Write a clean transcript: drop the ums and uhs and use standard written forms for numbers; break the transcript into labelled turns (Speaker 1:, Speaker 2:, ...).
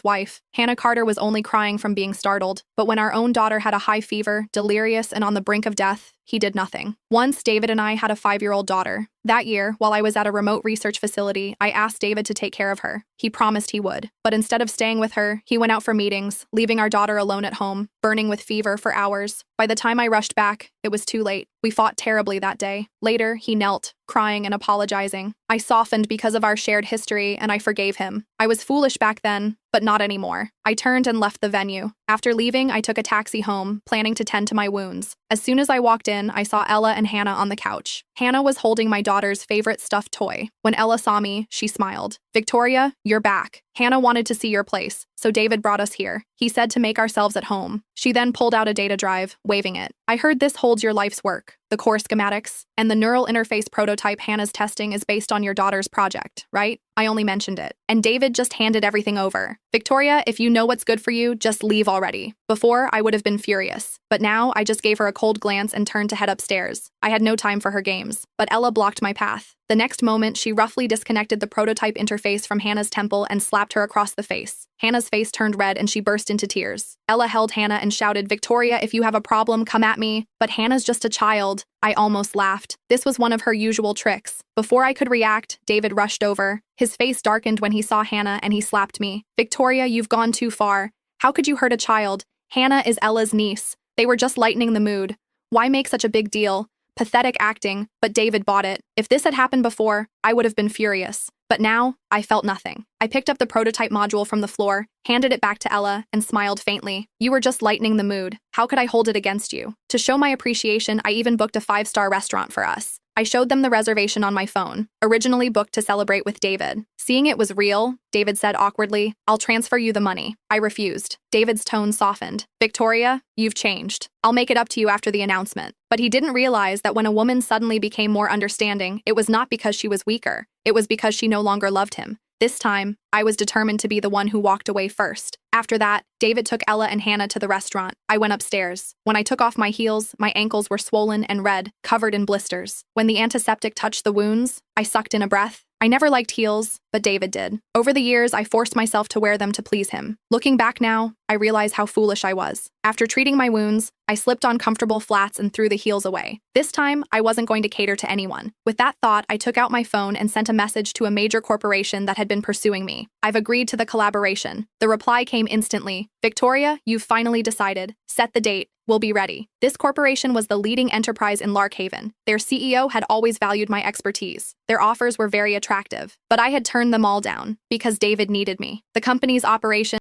Speaker 1: wife, Hannah Carter was only crying from being startled, but when our own daughter had a high fever, delirious, and on the brink of death, he did nothing. Once, David and I had a 5-year-old daughter. That year, while I was at a remote research facility, I asked David to take care of her. He promised he would. But instead of staying with her, he went out for meetings, leaving our daughter alone at home, burning with fever for hours. By the time I rushed back, it was too late. We fought terribly that day. Later, he knelt, crying and apologizing. I softened because of our shared history, and I forgave him. I was foolish back then, but not anymore. I turned and left the venue. After leaving, I took a taxi home, planning to tend to my wounds. As soon as I walked in, I saw Ella and Hannah on the couch. Hannah was holding my daughter's favorite stuffed toy. When Ella saw me, she smiled. "Victoria, you're back. Hannah wanted to see your place, so David brought us here. He said to make ourselves at home." She then pulled out a data drive, waving it. "I heard this holds your life's work, the core schematics, and the neural interface prototype Hannah's testing is based on your daughter's project, right?" I only mentioned it. And David just handed everything over. "Victoria, if you know what's good for you, just leave already." Before, I would have been furious. But now, I just gave her a cold glance and turned to head upstairs. I had no time for her games. But Ella blocked my path. The next moment, she roughly disconnected the prototype interface from Hannah's temple and slapped her across the face. Hannah's face turned red and she burst into tears. Ella held Hannah and shouted, "Victoria, if you have a problem, come at me." But Hannah's just a child. I almost laughed. This was one of her usual tricks. Before I could react, David rushed over. His face darkened when he saw Hannah and he slapped me. "Victoria, you've gone too far. How could you hurt a child? Hannah is Ella's niece. They were just lightening the mood. Why make such a big deal?" Pathetic acting, but David bought it. If this had happened before, I would have been furious. But now, I felt nothing. I picked up the prototype module from the floor, handed it back to Ella, and smiled faintly. "You were just lightening the mood. How could I hold it against you?" To show my appreciation, I even booked a 5-star restaurant for us. I showed them the reservation on my phone, originally booked to celebrate with David. Seeing it was real, David said awkwardly, "I'll transfer you the money." I refused. David's tone softened. "Victoria, you've changed. I'll make it up to you after the announcement." But he didn't realize that when a woman suddenly became more understanding, it was not because she was weaker. It was because she no longer loved him. This time, I was determined to be the one who walked away first. After that, David took Ella and Hannah to the restaurant. I went upstairs. When I took off my heels, my ankles were swollen and red, covered in blisters. When the antiseptic touched the wounds, I sucked in a breath. I never liked heels, but David did. Over the years, I forced myself to wear them to please him. Looking back now, I realize how foolish I was. After treating my wounds, I slipped on comfortable flats and threw the heels away. This time, I wasn't going to cater to anyone. With that thought, I took out my phone and sent a message to a major corporation that had been pursuing me. "I've agreed to the collaboration." The reply came instantly. "Victoria, you've finally decided. Set the date. We'll be ready." This corporation was the leading enterprise in Larkhaven. Their CEO had always valued my expertise. Their offers were very attractive, but I had turned them all down because David needed me. The company's operation